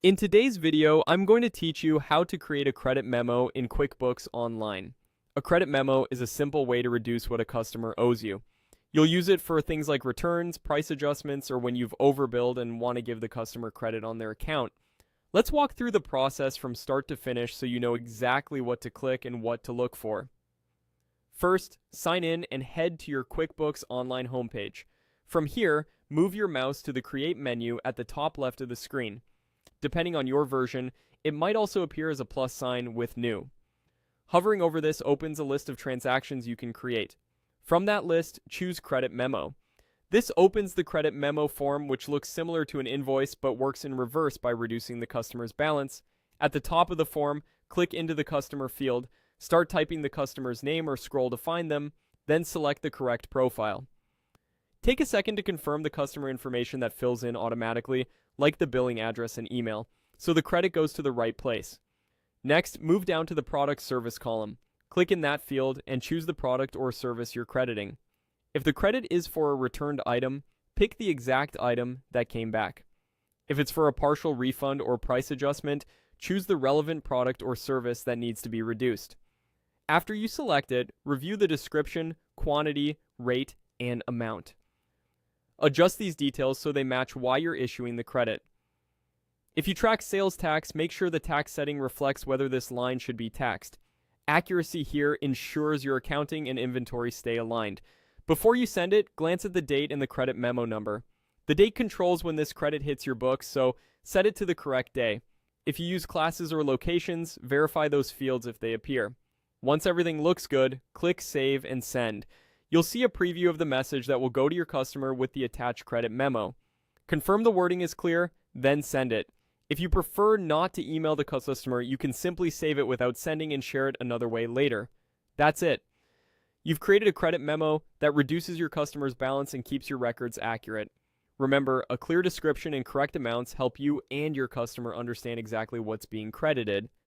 In today's video, I'm going to teach you how to create a credit memo in QuickBooks Online. A credit memo is a simple way to reduce what a customer owes you. You'll use it for things like returns, price adjustments, or when you've overbilled and want to give the customer credit on their account. Let's walk through the process from start to finish so you know exactly what to click and what to look for. First, sign in and head to your QuickBooks Online homepage. From here, move your mouse to the Create menu at the top left of the screen. Depending on your version, it might also appear as a plus sign with New. Hovering over this opens a list of transactions you can create. From that list, choose Credit Memo. This opens the Credit Memo form, which looks similar to an invoice but works in reverse by reducing the customer's balance. At the top of the form, click into the customer field, start typing the customer's name or scroll to find them, then select the correct profile. Take a second to confirm the customer information that fills in automatically, like the billing address and email, so the credit goes to the right place. Next, move down to the Product Service column. Click in that field and choose the product or service you're crediting. If the credit is for a returned item, pick the exact item that came back. If it's for a partial refund or price adjustment, choose the relevant product or service that needs to be reduced. After you select it, review the description, quantity, rate, and amount. Adjust these details so they match why you're issuing the credit. If you track sales tax, make sure the tax setting reflects whether this line should be taxed. Accuracy here ensures your accounting and inventory stay aligned. Before you send it, glance at the date and the credit memo number. The date controls when this credit hits your books, so set it to the correct day. If you use classes or locations, verify those fields if they appear. Once everything looks good, click Save and Send. You'll see a preview of the message that will go to your customer with the attached credit memo. Confirm the wording is clear, then send it. If you prefer not to email the customer, you can simply save it without sending and share it another way later. That's it. You've created a credit memo that reduces your customer's balance and keeps your records accurate. Remember, a clear description and correct amounts help you and your customer understand exactly what's being credited.